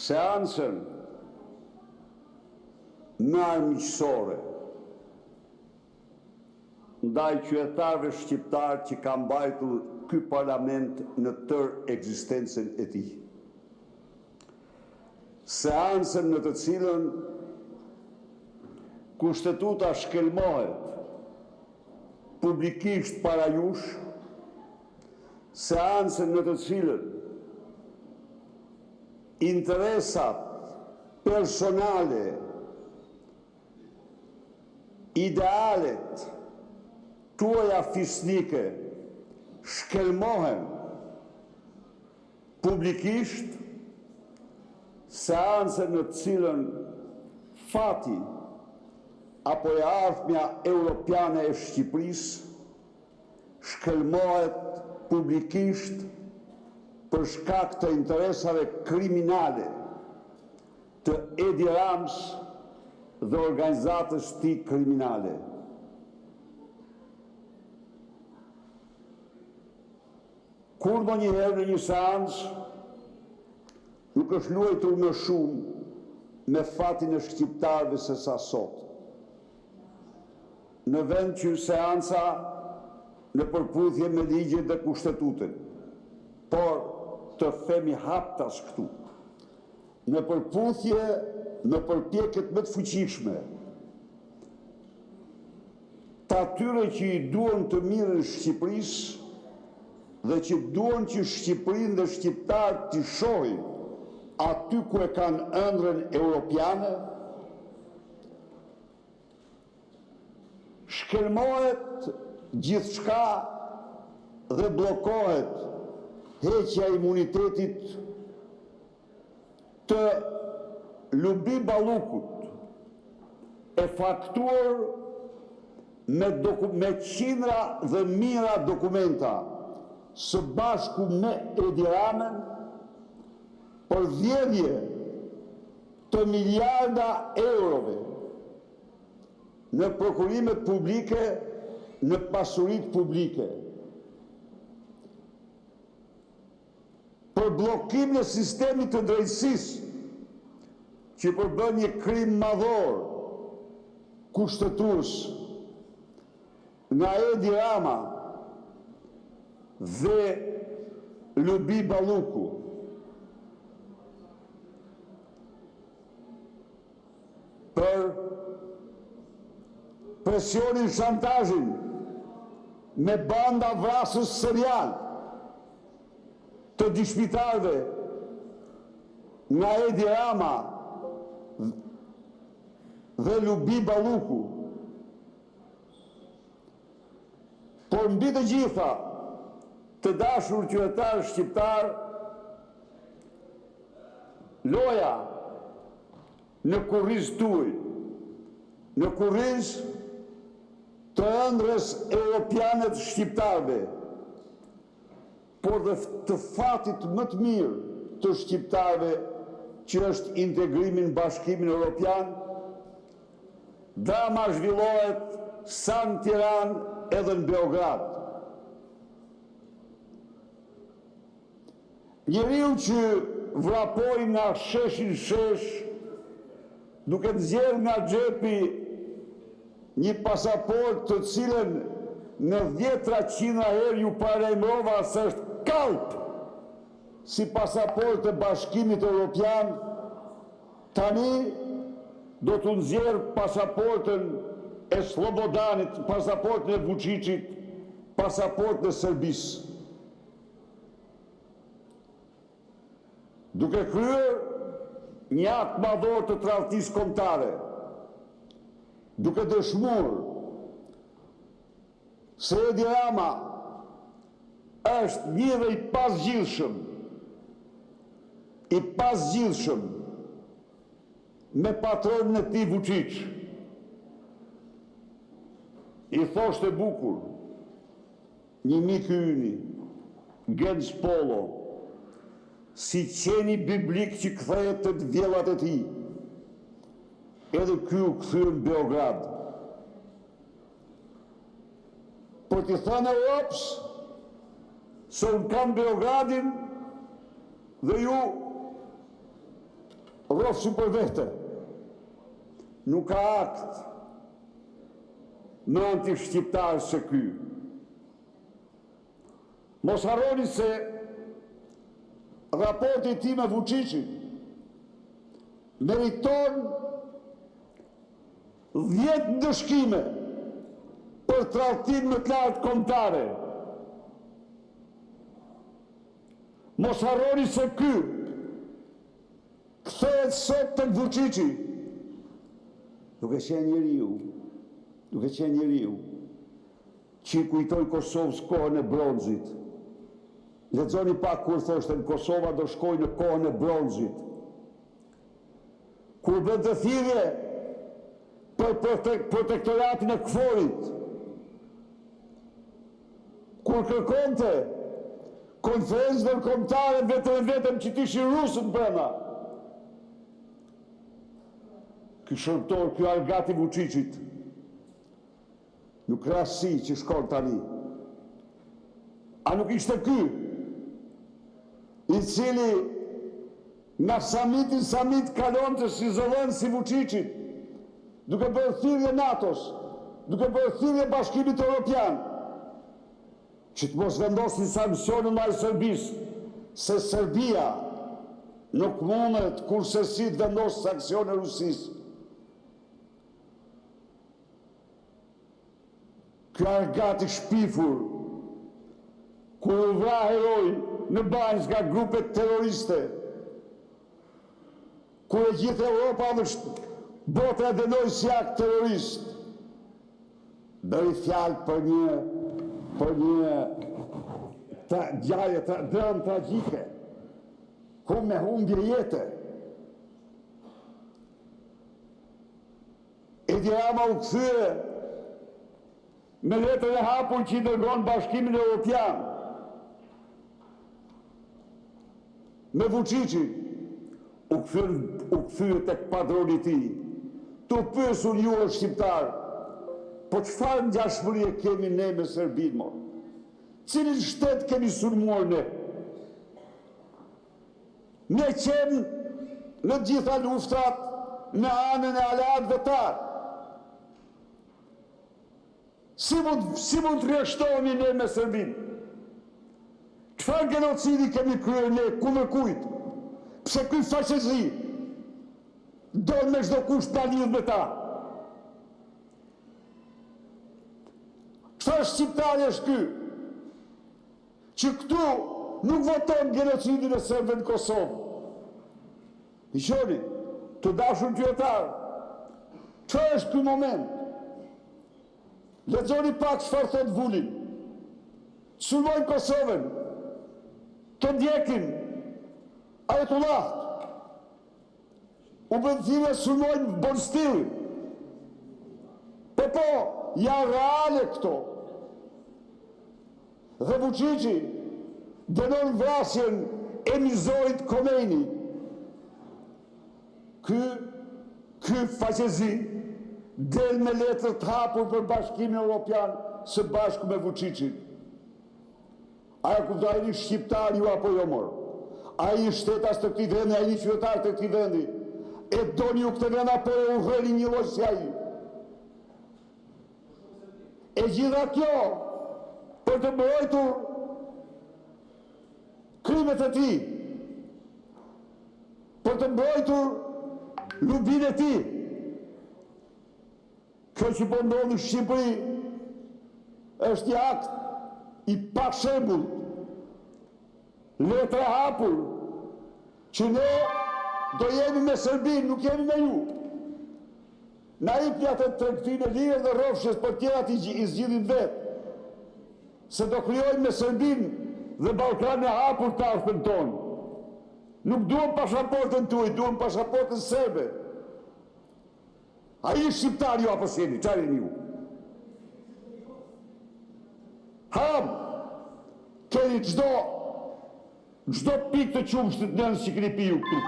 Seancën më armiqësore ndaj qytetarëve shqiptarë që ka mbajtur ky parlament në tërë ekzistencën e tij. Seancën në të cilën kushtetuta shkelmohet publikisht para jush, seancën në të cilën interesat personale, idealet tuaja fisnike shkelmohen publikisht, seancën në të cilën fati apo e ardhmja europiane e Shqipërisë shkelmohet publikisht për shkak të interesave kriminale të Edi Rams dhe organizatës tij kriminale. Kur ndonjëherë në një seancë nuk është luajtur më shumë me fatin e shqiptarëve se sa sot. Në vend që seanca në përputhje me ligjet dhe kushtetutën, por të themi haptas këtu, në përputhje me përpjekjet më të fuqishme të atyre që i duan të mirën Shqipërisë dhe që duan që Shqipërinë dhe shqiptarët të shohin aty ku e kanë ëndrrën europiane, shkelmohet gjithçka dhe bllokohet heqja e imunitetit të Lubi Ballukut, e faktuar me qindra dhe mijëra dokumenta së bashku me Edi Ramën për dhjedhje të miliarda eurove në prokurimet publike, në pasuritë publike, për bllokimin e sistemit të drejtësisë që përbën një krim madhor kushtetues nga Edi Rama dhe Lubi Balluku. Për presionin, shantazhin me banda vrasës serial të dishpitarëve nga Edi Rama dhe Lubi Balluku. Por mbi të gjitha, të dashur qytetarë shqiptar, loja në kurriz tuaj, në kurriz të ëndrrës europiane të shqiptarëve, por dhe të fatit më të mirë të shqiptarëve që është integrimi në Bashkimin Evropian, drama zhvillohet sa në Tiranë edhe në Beograd. Njeriu që vrapoi nga sheshin shesh, duke nxjerrë nga xhepi një pasaport të cilën në 10-100 herë ju paremrova se është kalp si pasaport të Bashkimit Evropian, tani do të nxjerrë pasaportën e Slobodanit, pasaportën e Vučićit, pasaportën e Serbisë. Duke kryer një akt madhor të tradhtisë kombëtare, duke dëshmuar se Edi Rama është një dhe i pasgjidhshëm me patronin e tij Vučić. I thoshte bukur një mik i yni, Gens Polo, si qeni biblik që kthehet të vjellat e tij, edhe ky u kthye në Beograd. Për t'i thënë Europës se unë kam Beogradin dhe ju rrofshi për vete. Nuk ka akt në anti-shqiptarë se ky. Mos harroni se raporti ti me Vučićin meriton 10 ndëshkime për tradhtim më të lartë kombëtare. Mos harroni se ky kthehet sot tek Vučići duke qenë njeriu që i kujtoi Kosovës kohën e bronzit. Lexoni pak kur thoshte Kosova do shkojë në kohën e bronzit. Kur bën të thirrje për protektoratin e Kforit. Kur kërkonte konferencë ndërkombëtare vetëm që t'ishin rusët brenda. Ky shërtor, ky Argati Vučićit, nuk rasti që shkon tani. A nuk ishte ky i cili nga samit kalon të izolon si Vučićit, duke bërë thirrje NATO-s, duke bërë thirrje Bashkimit Evropian, që të mos vendosin sanksione ndaj Serbisë, se Serbia nuk mundet kurse si të vendosë sanksione Rusisë. Ky Argati shpifur, kur u vra heroj në banjë nga grupet terroriste, kur e gjithë Europa dhe bota e dënoi si akt terrorist, bëri fjalë për një dram tragjike, ku me humbje jete. Edi Rama u kthye me letrën e hapur që i dërgon Bashkimin Evropian me Vučićin, u kthye tek padroni i tij. Tu pyesur ju o shqiptar, po çfarë ngjashmërie kemi ne me Serbinë, mo? Cilin shtet kemi sulmuar ne? Ne qenë në gjitha luftrat në anën e aleatëve tanë. Si mund të rreshtohemi ne me Serbinë? Çfarë genocidi kemi kryer ne, kundër kujt? Pse ky faqezi don me çdo kush ta lidh me ta? Çfarë shqiptari është ky? Që këtu nuk voton genocidin e serbëve në Kosovë. I qoni, të dashur qytetar, çfarë është ky moment? Lexoni pak çfarë thot Vulin. Sulmojnë Kosovën, të ndjekin Ajetollahët, u bën thirrje sulmojnë Bonstillin. Po, janë reale këto. Dhe Vučići dënon vrasjen e Mizorit Khomeini. Ky faqezi del me letër të hapur për Bashkimin Evropian së bashku me Vučićin. A e kuptojnë shqiptar ju apo jo mor? A i shtetas të këtij vendi, a i qytetar të këtij vendi, e doni ju këtë vend apo e urrëni një lloj si ai? E gjitha kjo për të mbrojtur krimet e tij, për të mbrojtur lubin e tij. Kjo që po ndodh në Shqipëri është një akt i pa shembull, letra hapur, që ne do jemi me Serbinë, nuk jemi me ju. Na i pjatë të tregtinë e lirë dhe rrofshës për tjerat i zgjidhin vetë, se do krijojmë me Serbinë dhe Ballkanin e hapur të ardhmen tonë. Nuk duam pasaportën tuaj, duam pasaportën serbe. A i shqiptar ju apo sjeni, çfarë jeni ju? Ham, keni çdo pikë të qumshtit nën që keni piju këtu.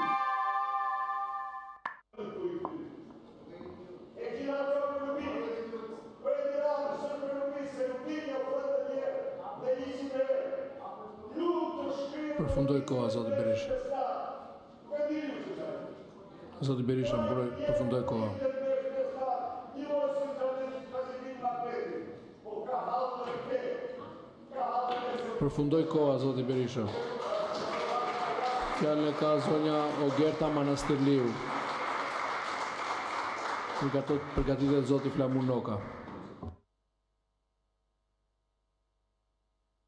Përfundoi koha, zoti Berisha. Zoti Berisha, përfundoi koha. Përfundoi koha, zoti Berisha. Fjalën e ka zonja Ogerta Manastirliu. Përgatitet zoti Flamur Noka.